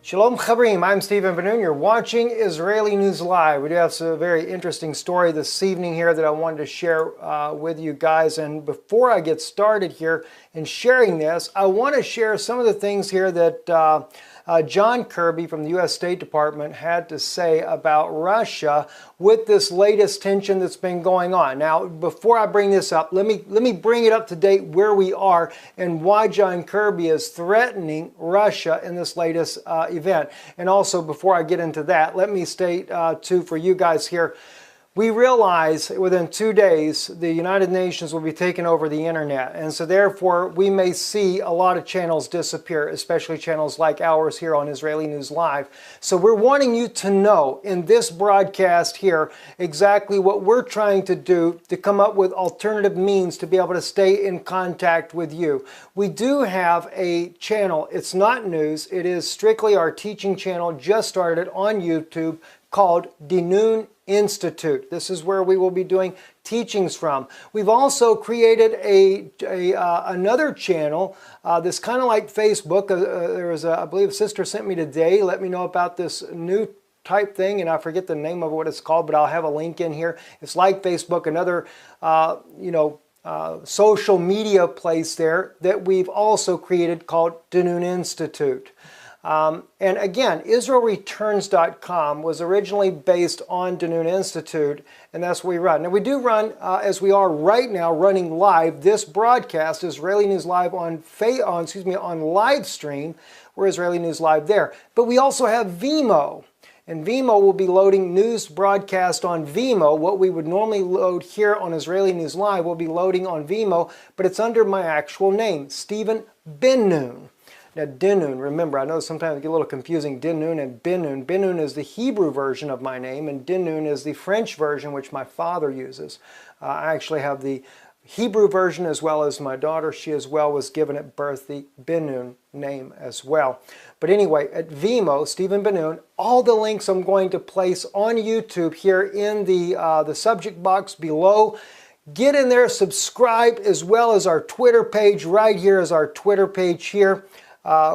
Shalom Chabrim, I'm Stephen Ben-Nun. You're watching Israeli News Live. We do have a very interesting story this evening here that I wanted to share with you guys. And before I get started here in sharing this, I want to share some of the things here that John Kirby from the U.S. State Department had to say about Russia with this latest tension that's been going on. Now, before I bring this up, let me bring it up to date where we are and why John Kirby is threatening Russia in this latest event. And also, before I get into that, let me state too for you guys here, we realize within 2 days the United Nations will be taking over the internet, and so therefore we may see a lot of channels disappear, especially channels like ours here on Israeli News Live. So we're wanting you to know in this broadcast here exactly what we're trying to do to come up with alternative means to be able to stay in contact with you. We do have a channel. It's not news. It is strictly our teaching channel, just started on YouTube, called Ben-Nun Institute. This is where we will be doing teachings from. We've also created another channel that's kind of like Facebook. There was I believe a sister sent me today, let me know about this new type thing, and I forget the name of what it's called, but I'll have a link in here. It's like Facebook, another social media place there that we've also created called Ben-Nun Institute. And again, IsraelReturns.com was originally based on Ben-Nun Institute, and that's what we run. Now, we do run, as we are right now, running live. This broadcast, Israeli News Live on live stream. We're Israeli News Live there. But we also have Vimeo. And Vimeo will be loading news broadcast on Vimeo. What we would normally load here on Israeli News Live will be loading on Vimeo, but it's under my actual name, Stephen Ben-Nun. Now, Ben-Nun, remember, I know sometimes it gets a little confusing, Ben-Nun and Ben-Nun. Ben-Nun is the Hebrew version of my name, and Ben-Nun is the French version, which my father uses. I actually have the Hebrew version as well as my daughter. She as well was given at birth the Ben-Nun name as well. But anyway, at Vimeo, Stephen Ben-Nun, all the links I'm going to place on YouTube here in the subject box below. Get in there, subscribe, as well as our Twitter page. Right here is our Twitter page here.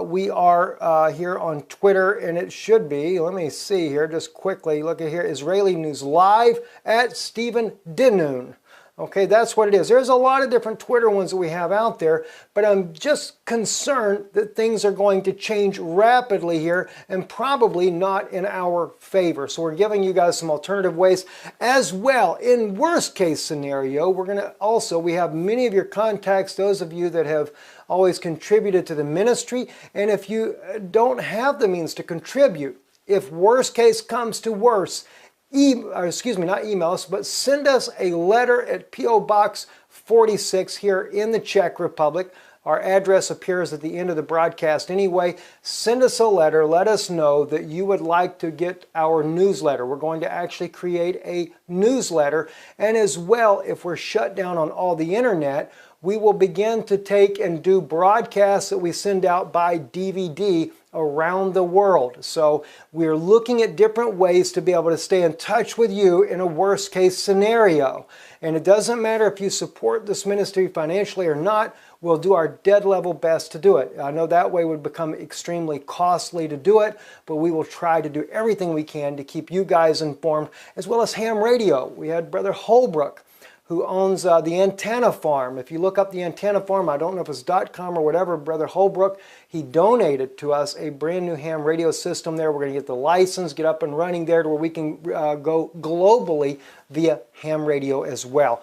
We are here on Twitter, and it should be, let me see here just quickly, look at here, Israeli News Live at Stephen Ben-Nun. Okay, that's what it is. There's a lot of different Twitter ones that we have out there, but I'm just concerned that things are going to change rapidly here and probably not in our favor. So we're giving you guys some alternative ways as well. In worst case scenario, we have many of your contacts, those of you that have always contributed to the ministry, and if you don't have the means to contribute, if worst case comes to worse, not email us, but send us a letter at P.O. Box 46 here in the Czech Republic. Our address appears at the end of the broadcast anyway. Send us a letter. Let us know that you would like to get our newsletter. We're going to actually create a newsletter. And as well, if we're shut down on all the internet, we will begin to take and do broadcasts that we send out by DVD around the world. So we're looking at different ways to be able to stay in touch with you in a worst case scenario. And it doesn't matter if you support this ministry financially or not, we'll do our dead level best to do it. I know that way would become extremely costly to do it, but we will try to do everything we can to keep you guys informed, as well as ham radio. We had Brother Holbrook, who owns the Antenna Farm. If you look up the Antenna Farm, I don't know if it's .com or whatever, Brother Holbrook, he donated to us a brand new ham radio system there. We're going to get the license, get up and running there to where we can go globally via ham radio as well.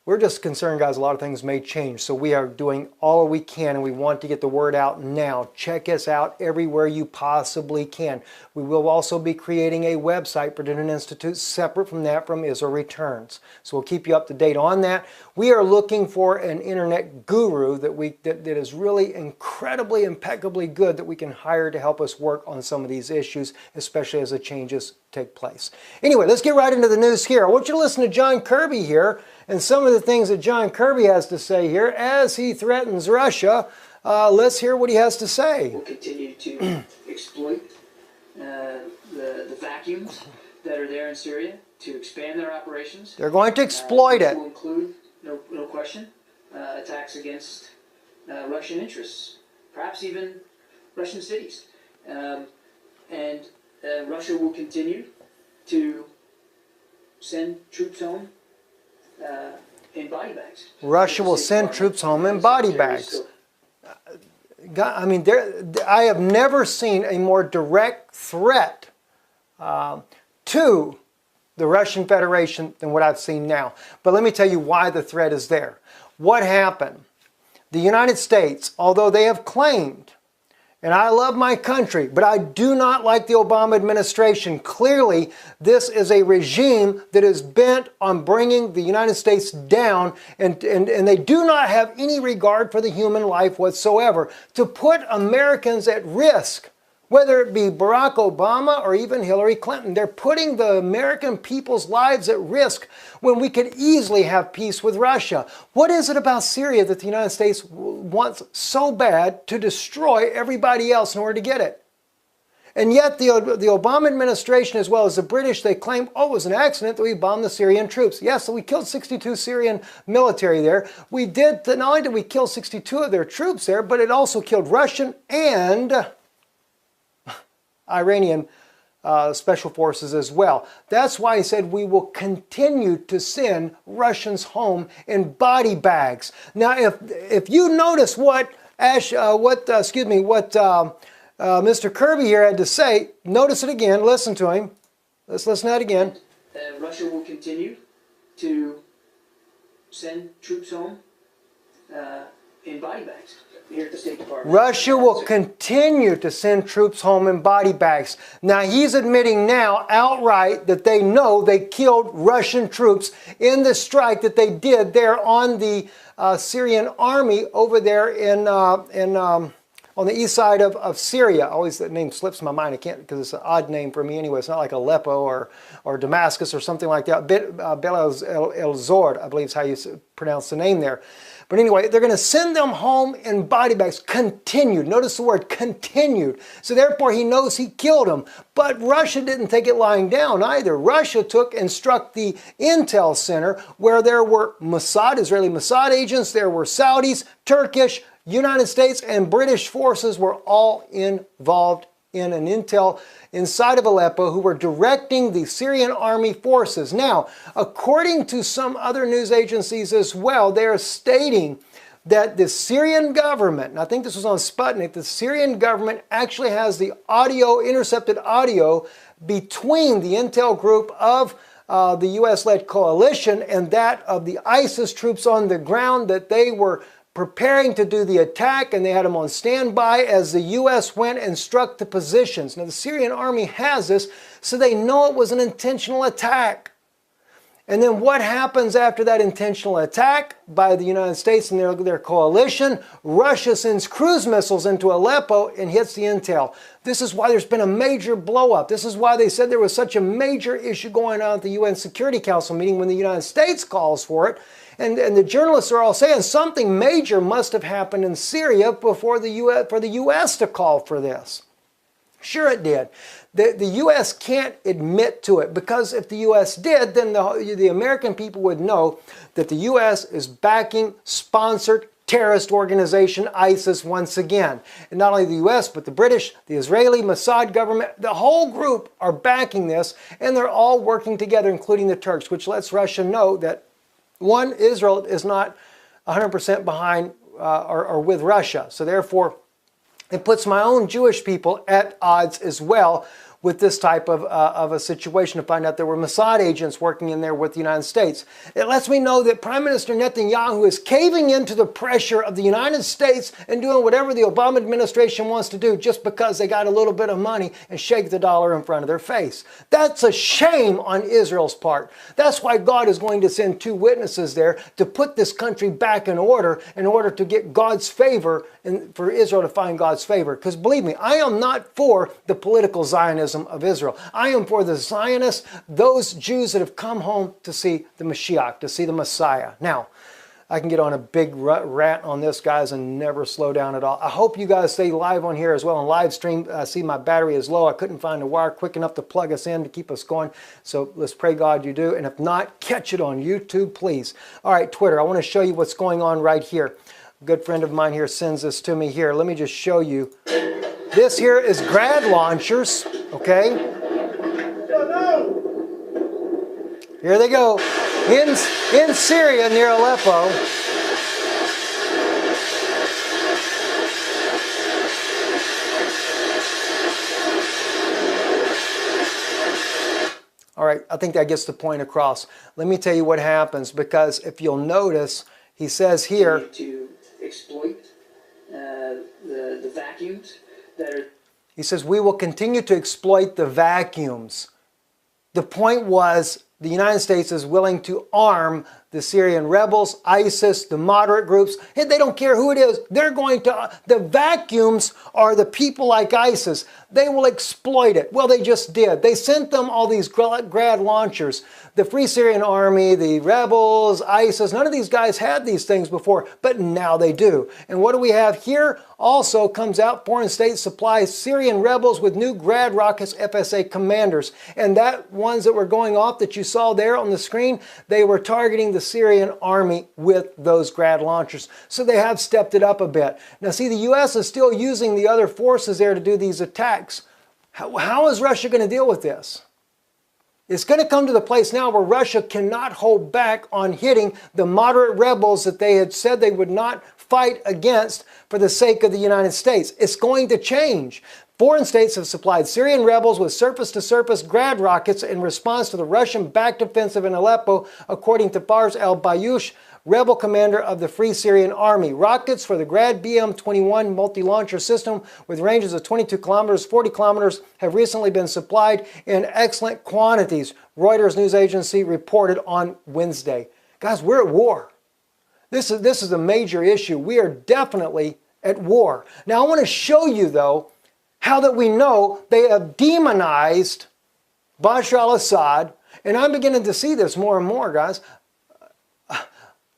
We're just concerned, guys, a lot of things may change, so we are doing all we can, and we want to get the word out now. Check us out everywhere you possibly can. We will also be creating a website for Ben-Nun Institute separate from that from Israel Returns. So we'll keep you up to date on that. We are looking for an internet guru that is really incredibly, impeccably good that we can hire to help us work on some of these issues, especially as the changes take place. Anyway, let's get right into the news here. I want you to listen to John Kirby here and some of the things that John Kirby has to say here as he threatens Russia. Let's hear what he has to say. We'll continue to exploit the vacuums that are there in Syria to expand their operations. They're going to exploit it. Will include, no question, attacks against Russian interests, perhaps even Russian cities. and Russia will continue to send troops home in body bags. Russia will send troops home in body bags. God, I mean, I have never seen a more direct threat to the Russian Federation than what I've seen now. But let me tell you why the threat is there. What happened? The United States, although they have claimed, and I love my country, but I do not like the Obama administration. Clearly, this is a regime that is bent on bringing the United States down, and they do not have any regard for the human life whatsoever. To put Americans at risk, whether it be Barack Obama or even Hillary Clinton, they're putting the American people's lives at risk when we could easily have peace with Russia. What is it about Syria that the United States wants so bad to destroy everybody else in order to get it? And yet the Obama administration, as well as the British, they claim, oh, it was an accident that we bombed the Syrian troops. Yes, so we killed 62 Syrian military there. We did, not only did we kill 62 of their troops there, but it also killed Russian and Iranian special forces as well. That's why he said we will continue to send Russians home in body bags. Now, if you notice what Mr. Kirby here had to say, notice it again. Listen to him. Let's listen to that again. Russia will continue to send troops home in body bags. Here at the State Department. Russia will continue to send troops home in body bags. Now, he's admitting now outright that they know they killed Russian troops in the strike that they did there on the Syrian army over there on the east side of Syria. Always that name slips my mind. I can't, because it's an odd name for me anyway. It's not like Aleppo or Damascus or something like that. Bel El Zord, I believe is how you pronounce the name there. But anyway, they're going to send them home in body bags. Continued. Notice the word continued. So therefore, he knows he killed them. But Russia didn't take it lying down either. Russia took and struck the intel center where there were Mossad, Israeli Mossad agents. There were Saudis, Turkish, United States, and British forces were all involved in an intel inside of Aleppo who were directing the Syrian army forces. Now, according to some other news agencies as well, they are stating that the Syrian government, and I think this was on Sputnik, the Syrian government actually has the audio, intercepted audio between the intel group of the U.S.-led coalition and that of the ISIS troops on the ground, that they were preparing to do the attack, and they had them on standby as the U.S. went and struck the positions. Now, the Syrian army has this, so they know it was an intentional attack. And then what happens after that intentional attack by the United States and their coalition? Russia sends cruise missiles into Aleppo and hits the intel. This is why there's been a major blow-up. This is why they said there was such a major issue going on at the UN Security Council meeting when the United States calls for it. And the journalists are all saying something major must have happened in Syria before the U.S. to call for this. Sure it did. The U.S. can't admit to it, because if the U.S. did, then the American people would know that the U.S. is backing sponsored terrorist organization ISIS once again. And not only the U.S., but the British, the Israeli, Mossad government, the whole group are backing this, and they're all working together, including the Turks, which lets Russia know that, one, Israel is not 100% behind or with Russia. So therefore, it puts my own Jewish people at odds as well with this type of a situation, to find out there were Mossad agents working in there with the United States. It lets me know that Prime Minister Netanyahu is caving into the pressure of the United States and doing whatever the Obama administration wants to do just because they got a little bit of money and shake the dollar in front of their face. That's a shame on Israel's part. That's why God is going to send two witnesses there to put this country back in order to get God's favor and for Israel to find God's favor. Because believe me, I am not for the political Zionism of Israel. I am for the Zionists, those Jews that have come home to see the Mashiach, to see the Messiah. Now, I can get on a big rant on this, guys, and never slow down at all. I hope you guys stay live on here as well on live stream. I see my battery is low. I couldn't find a wire quick enough to plug us in to keep us going. So let's pray God you do. And if not, catch it on YouTube, please. All right, Twitter, I want to show you what's going on right here. A good friend of mine here sends this to me here. Let me just show you This here is grad launchers, okay? Here they go, in Syria near Aleppo. All right, I think that gets the point across. Let me tell you what happens, because if you'll notice, he says here to exploit the vacuums that are. He says we will continue to exploit the vacuums. The point was the United States is willing to arm the Syrian rebels, ISIS, the moderate groups. Hey, they don't care who it is. They're going to, the vacuums are the people like ISIS. They will exploit it. Well, they just did. They sent them all these grad launchers. The Free Syrian Army, the rebels, ISIS, none of these guys had these things before, but now they do. And what do we have here? Also comes out, foreign states supply Syrian rebels with new grad rockets, FSA commanders. And that ones that were going off that you saw there on the screen, they were targeting the Syrian army with those grad launchers. So they have stepped it up a bit. Now see, the U.S. is still using the other forces there to do these attacks. How is Russia going to deal with this? It's going to come to the place now where Russia cannot hold back on hitting the moderate rebels that they had said they would not fight against for the sake of the United States. It's going to change. Foreign states have supplied Syrian rebels with surface-to-surface grad rockets in response to the Russian-backed offensive in Aleppo, according to Fars al-Bayoush, rebel commander of the Free Syrian Army. Rockets for the Grad BM-21 multi-launcher system with ranges of 22 kilometers, 40 kilometers have recently been supplied in excellent quantities, Reuters news agency reported on Wednesday. Guys, we're at war. This is a major issue. We are definitely at war. Now, I want to show you, though, how that we know they have demonized Bashar al-Assad, and I'm beginning to see this more and more, guys.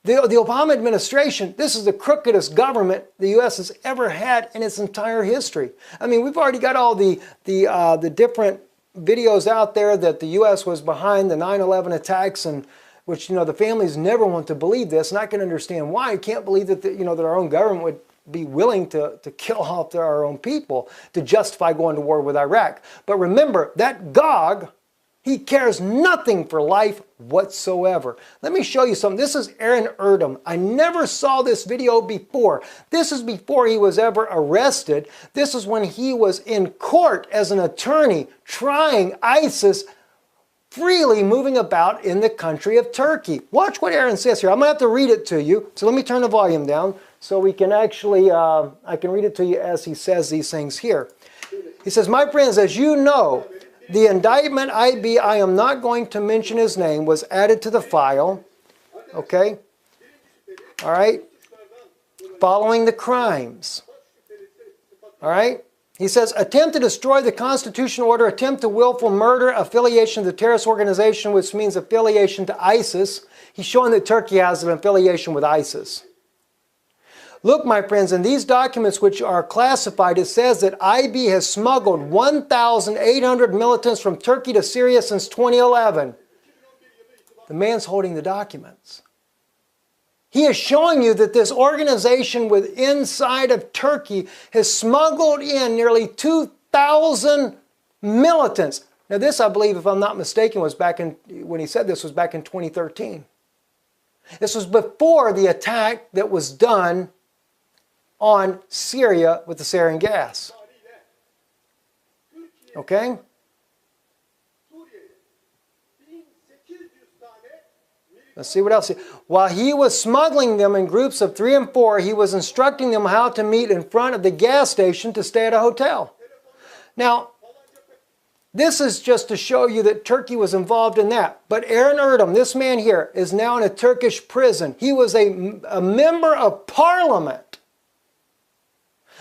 The Obama administration, this is the crookedest government the U.S. has ever had in its entire history. I mean, we've already got all the different videos out there that the U.S. was behind the 9/11 attacks, and which, you know, the families never want to believe this, and I can understand why. I can't believe that, that our own government would be willing to kill off our own people to justify going to war with Iraq. But remember, that Gog, he cares nothing for life whatsoever. Let me show you something. This is Aaron Erdem. I never saw this video before. This is before he was ever arrested. This is when he was in court as an attorney trying ISIS, freely moving about in the country of Turkey. Watch what Aaron says here. I'm going to have to read it to you. So let me turn the volume down so we can actually, I can read it to you as he says these things here. He says, my friends, as you know, the indictment I am not going to mention his name, was added to the file, okay? All right? Following the crimes. All right? He says, attempt to destroy the constitutional order, attempt to willful murder, affiliation to the terrorist organization, which means affiliation to ISIS. He's showing that Turkey has an affiliation with ISIS. Look, my friends, in these documents which are classified, it says that IB has smuggled 1,800 militants from Turkey to Syria since 2011. The man's holding the documents. He is showing you that this organization inside of Turkey has smuggled in nearly 2,000 militants. Now this, I believe, if I'm not mistaken, was back in, when he said this, was back in 2013. This was before the attack that was done on Syria with the sarin gas. Okay? Let's see what else. While he was smuggling them in groups of 3 and 4, he was instructing them how to meet in front of the gas station to stay at a hotel. Now, this is just to show you that Turkey was involved in that. But Aaron Erdem, this man here, is now in a Turkish prison. He was a member of parliament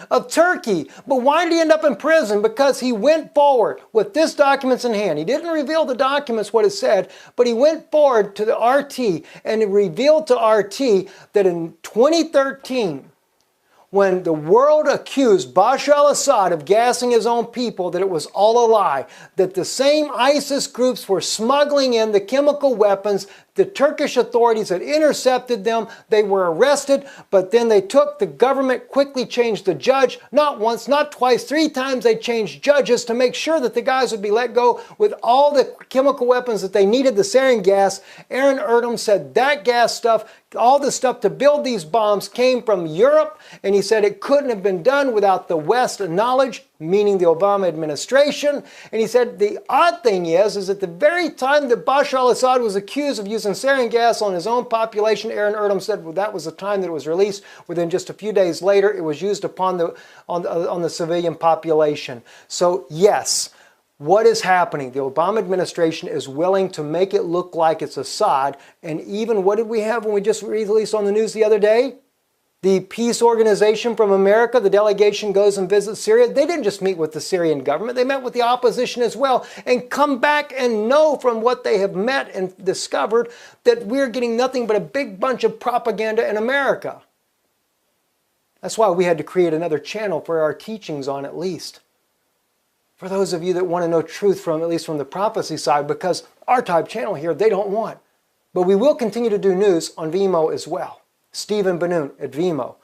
of Turkey. But why did he end up in prison? Because he went forward with this documents in hand. He didn't reveal the documents, what it said, but he went forward to the RT and he revealed to RT that in 2013, when the world accused Bashar al-Assad of gassing his own people, that it was all a lie, that the same ISIS groups were smuggling in the chemical weapons The Turkish authorities had intercepted them. They were arrested, but then the government quickly changed the judge. Not once, not twice, 3 times they changed judges to make sure that the guys would be let go with all the chemical weapons that they needed, the sarin gas. Aaron Erdem said that gas stuff, all the stuff to build these bombs came from Europe, and he said it couldn't have been done without the West knowledge, meaning the Obama administration. And he said the odd thing is at the very time that Bashar al-Assad was accused of using sarin gas on his own population, Aaron Erdem said, well, that was the time that it was released. Within just a few days later, it was used on the civilian population. So yes, what is happening? The Obama administration is willing to make it look like it's Assad. And even what did we have when we just released on the news the other day? The peace organization from America, the delegation goes and visits Syria. They didn't just meet with the Syrian government. They met with the opposition as well and come back and know from what they have met and discovered that we're getting nothing but a big bunch of propaganda in America. That's why we had to create another channel for our teachings on, at least. For those of you that want to know truth from, at least from the prophecy side, because our type channel here, they don't want. But we will continue to do news on Vimeo as well. Stephen Benoon at Vimeo.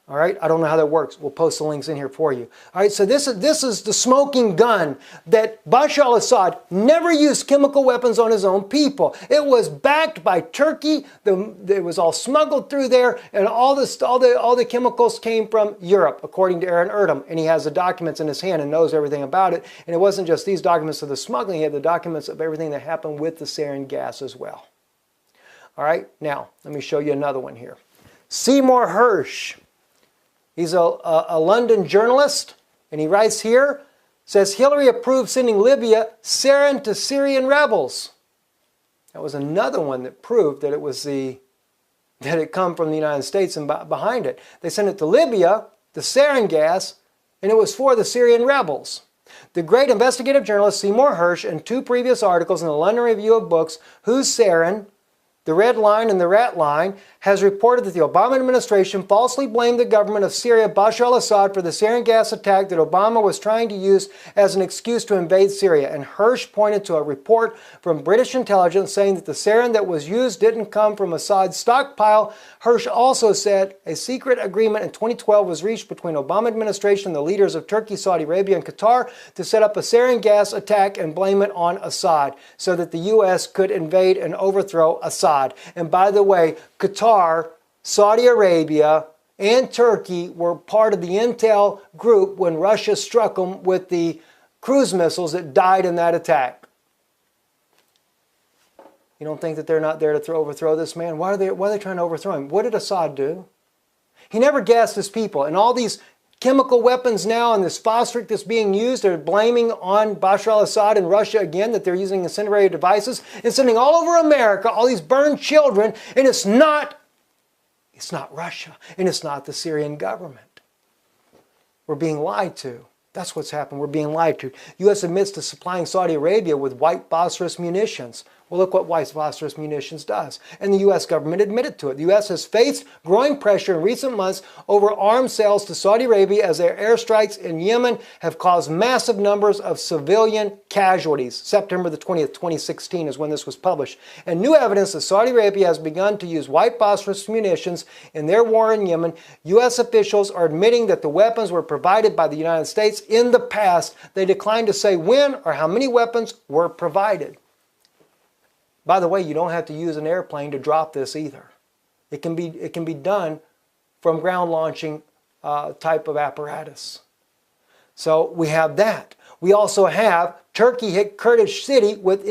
All right, I don't know how that works. We'll post the links in here for you. All right, so this is the smoking gun that Bashar al-Assad never used chemical weapons on his own people. It was backed by Turkey. It was all smuggled through there, and all the chemicals came from Europe, according to Aaron Erdem. And he has the documents in his hand and knows everything about it. And it wasn't just these documents of the smuggling. He had the documents of everything that happened with the sarin gas as well. All right, now let me show you another one here. Seymour Hersh. He's a London journalist, and he writes here, says Hillary approved sending Libya sarin to Syrian rebels. That was another one that proved that it come from the United States and behind it. They sent it to Libya, the sarin gas, and it was for the Syrian rebels. The great investigative journalist Seymour Hersh, in 2 previous articles in the London Review of Books, Who's Sarin? The Red Line and the Rat Line, has reported that the Obama administration falsely blamed the government of Syria, Bashar al-Assad, for the sarin gas attack that Obama was trying to use as an excuse to invade Syria. And Hersh pointed to a report from British intelligence saying that the sarin that was used didn't come from Assad's stockpile. Hersh also said a secret agreement in 2012 was reached between Obama administration and the leaders of Turkey, Saudi Arabia, and Qatar to set up a sarin gas attack and blame it on Assad so that the U.S. could invade and overthrow Assad. And by the way, Qatar, Saudi Arabia, and Turkey were part of the intel group when Russia struck them with the cruise missiles that died in that attack. You don't think that they're not there to overthrow this man? Why are they trying to overthrow him? What did Assad do? He never gassed his people. And all these chemical weapons now and this phosphoric that's being used, they're blaming on Bashar al-Assad and Russia again that they're using incendiary devices and sending all over America all these burned children, and it's not Russia, and it's not the Syrian government. We're being lied to. That's what's happened. We're being lied to. U.S. admits to supplying Saudi Arabia with white phosphorus munitions. Well, look what white phosphorus munitions does. And the U.S. government admitted to it. The U.S. has faced growing pressure in recent months over arms sales to Saudi Arabia as their airstrikes in Yemen have caused massive numbers of civilian casualties. September the 20th, 2016 is when this was published. And new evidence that Saudi Arabia has begun to use white phosphorus munitions in their war in Yemen. U.S. officials are admitting that the weapons were provided by the United States in the past. They declined to say when or how many weapons were provided. By the way, you don't have to use an airplane to drop this either. It can be done from ground launching type of apparatus. So we have that. We also have Turkey hit Kurdish city with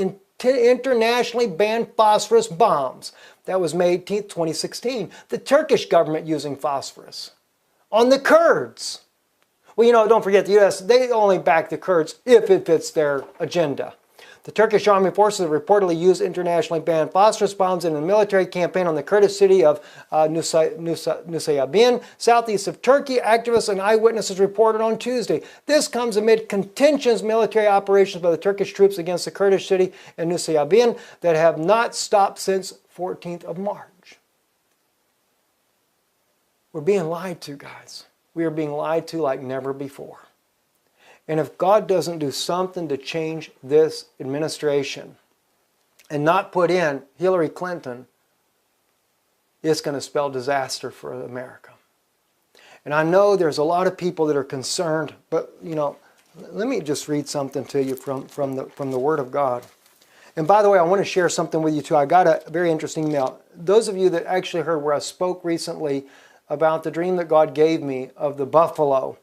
internationally banned phosphorus bombs. That was May 18th, 2016. The Turkish government using phosphorus on the Kurds. Well, don't forget the U.S., they only back the Kurds if it fits their agenda. The Turkish army forces have reportedly used internationally banned phosphorus bombs in a military campaign on the Kurdish city of Nusaybin, southeast of Turkey. Activists and eyewitnesses reported on Tuesday. This comes amid contentious military operations by the Turkish troops against the Kurdish city in Nusaybin that have not stopped since 14th of March. We're being lied to, guys. We are being lied to like never before. And if God doesn't do something to change this administration, and not put in Hillary Clinton, it's going to spell disaster for America. And I know there's a lot of people that are concerned, but let me just read something to you from the Word of God. And by the way, I want to share something with you too. I got a very interesting email. Those of you that actually heard where I spoke recently about the dream that God gave me of the buffalo,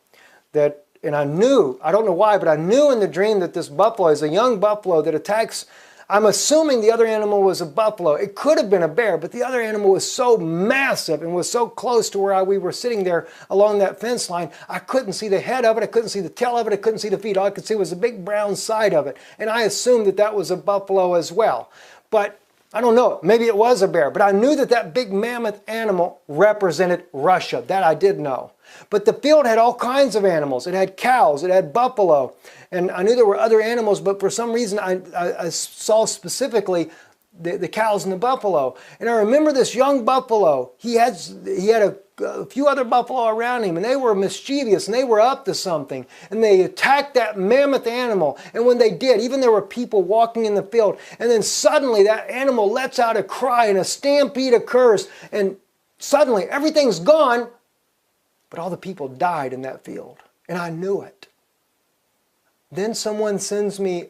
and I knew, I don't know why, but I knew in the dream that this buffalo is a young buffalo that attacks. I'm assuming the other animal was a buffalo. It could have been a bear, but the other animal was so massive and was so close to where we were sitting there along that fence line, I couldn't see the head of it, I couldn't see the tail of it, I couldn't see the feet. All I could see was the big brown side of it. And I assumed that that was a buffalo as well. But I don't know, maybe it was a bear, but I knew that that big mammoth animal represented Russia. That I did know. But the field had all kinds of animals. It had cows, it had buffalo, and I knew there were other animals, but for some reason I saw specifically the cows and the buffalo. And I remember this young buffalo. He had a few other buffalo around him, and they were mischievous, and they were up to something. And they attacked that mammoth animal. And when they did, even there were people walking in the field, and then suddenly that animal lets out a cry, and a stampede occurs, and suddenly everything's gone, but all the people died in that field. And I knew it. Then someone sends me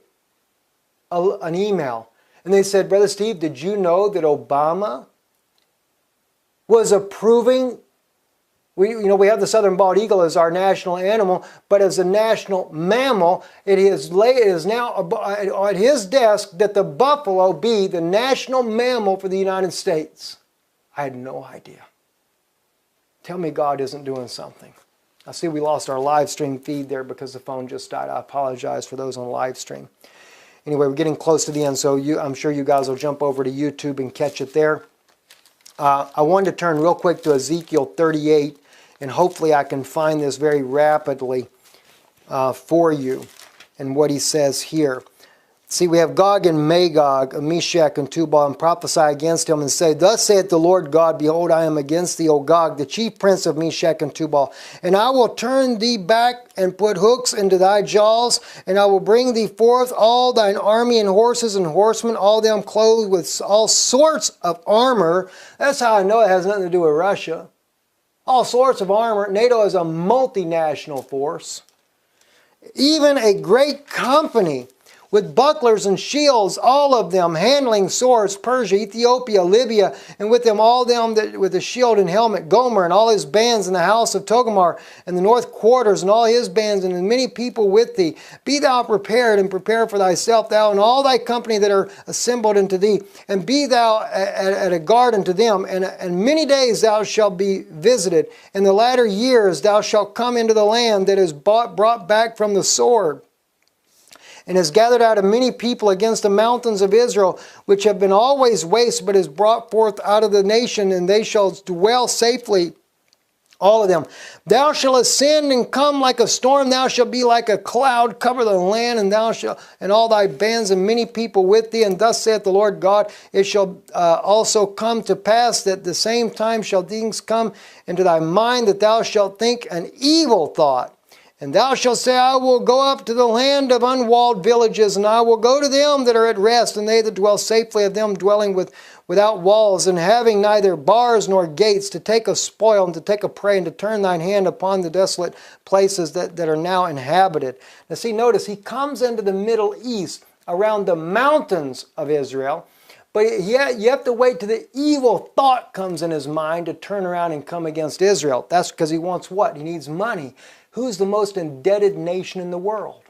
an email, and they said, Brother Steve, did you know that Obama was approving? We have the southern bald eagle as our national animal, but as a national mammal, it is now at his desk that the buffalo be the national mammal for the United States. I had no idea. Tell me God isn't doing something. I see we lost our live stream feed there because the phone just died. I apologize for those on live stream. Anyway, we're getting close to the end, so I'm sure you guys will jump over to YouTube and catch it there. I wanted to turn real quick to Ezekiel 38, and hopefully I can find this very rapidly for you and what he says here. See, we have Gog and Magog, Meshach and Tubal, and prophesy against him and say, Thus saith the Lord God, Behold, I am against thee, O Gog, the chief prince of Meshach and Tubal. And I will turn thee back and put hooks into thy jaws, and I will bring thee forth all thine army and horses and horsemen, all them clothed with all sorts of armor. That's how I know it has nothing to do with Russia. All sorts of armor. NATO is a multinational force. Even a great company with bucklers and shields, all of them handling swords, Persia, Ethiopia, Libya, and with them all them that with a shield and helmet, Gomer and all his bands in the house of Togarmah, and the north quarters and all his bands, and as many people with thee. Be thou prepared, and prepare for thyself, thou and all thy company that are assembled unto thee, and be thou at a guard unto them, and many days thou shalt be visited. In the latter years thou shalt come into the land that is brought back from the sword, and has gathered out of many people against the mountains of Israel, which have been always waste, but is brought forth out of the nation, and they shall dwell safely, all of them. Thou shalt ascend and come like a storm, thou shalt be like a cloud, cover the land, and thou shalt, and all thy bands and many people with thee. And thus saith the Lord God, it shall also come to pass that the same time shall things come into thy mind, that thou shalt think an evil thought. And thou shalt say, I will go up to the land of unwalled villages, and I will go to them that are at rest, and they that dwell safely of them dwelling without walls, and having neither bars nor gates, to take a spoil, and to take a prey, and to turn thine hand upon the desolate places that are now inhabited. Now see, notice, he comes into the Middle East, around the mountains of Israel, but you have to wait till the evil thought comes in his mind to turn around and come against Israel. That's because he wants what? He needs money. Who's the most indebted nation in the world?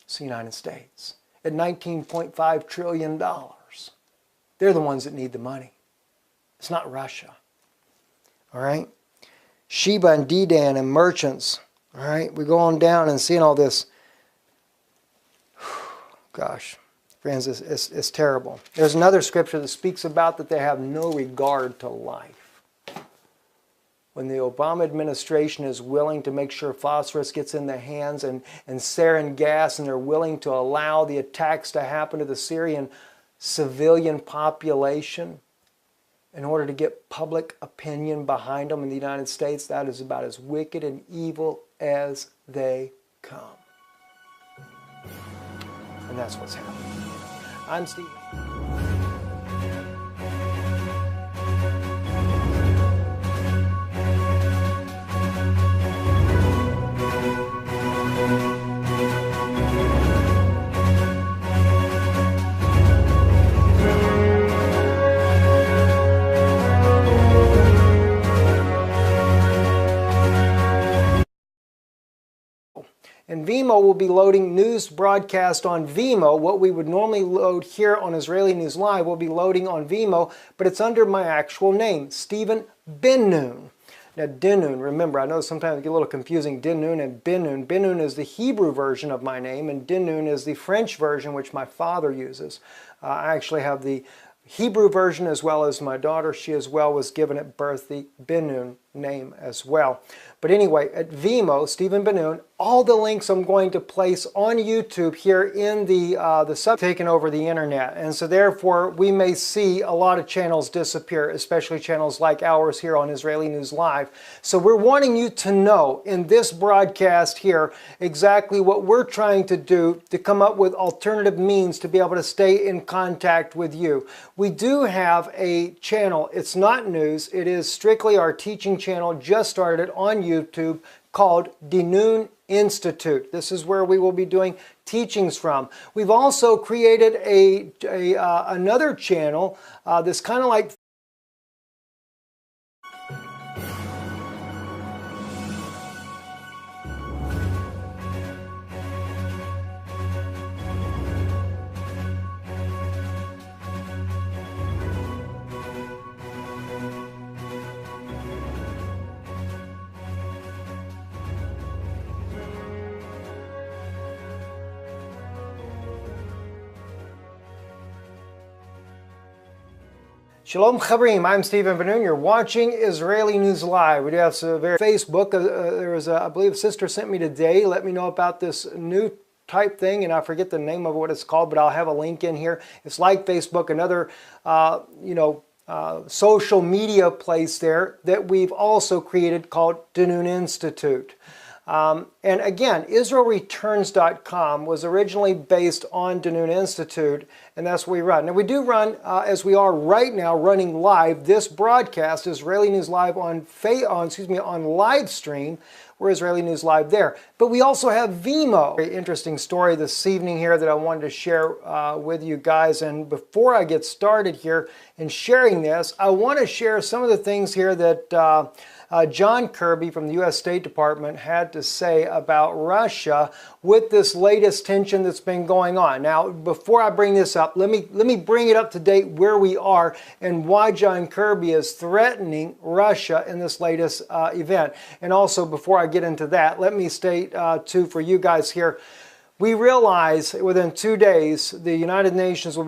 It's the United States, at $19.5 trillion. They're the ones that need the money. It's not Russia. All right? Sheba and Dedan and merchants. All right? We go on down and seeing all this. Gosh, friends, it's terrible. There's another scripture that speaks about that they have no regard to life. When the Obama administration is willing to make sure phosphorus gets in the hands and sarin gas, and they're willing to allow the attacks to happen to the Syrian civilian population in order to get public opinion behind them in the United States, that is about as wicked and evil as they come. And that's what's happening. I'm Steve. Vimeo will be loading news broadcast on Vimeo. What we would normally load here on Israeli News Live will be loading on Vimeo, but it's under my actual name, Stephen Ben-Nun. Now, Dinun, remember, I know sometimes it gets a little confusing, Dinun and Ben-Nun. Ben-Nun is the Hebrew version of my name, and Dinun is the French version, which my father uses. I actually have the Hebrew version as well as my daughter. She as well was given at birth the Ben-Nun name as well. But anyway, at Vimeo, Stephen Ben-Nun, all the links I'm going to place on YouTube here in the sub taken over the internet. And so therefore, we may see a lot of channels disappear, especially channels like ours here on Israeli News Live. So we're wanting you to know in this broadcast here exactly what we're trying to do to come up with alternative means to be able to stay in contact with you. We do have a channel. It's not news. It is strictly our teaching channel, just started on YouTube, called Dinun Institute. This is where we will be doing teachings from. We've also created another channel that's kind of like Shalom Chabrim, I'm Stephen Ben-Nun. You're watching Israeli News Live. We do have some very Facebook. There was, I believe, a sister sent me today. Let me know about this new type thing, and I forget the name of what it's called, but I'll have a link in here. It's like Facebook, another, social media place there that we've also created called Dinun Institute. And again, IsraelReturns.com was originally based on Dinun Institute, and that's what we run. Now, we do run, as we are right now, running live. This broadcast, Israeli News Live on live stream. We're Israeli News Live there. But we also have Vimeo. Very interesting story this evening here that I wanted to share with you guys. And before I get started here in sharing this, I want to share some of the things here that John Kirby from the U.S. State Department had to say about Russia with this latest tension that's been going on. Now, before I bring this up, let me bring it up to date where we are and why John Kirby is threatening Russia in this latest event. And also, before I get into that, let me state too for you guys here, we realize within 2 days the United Nations will be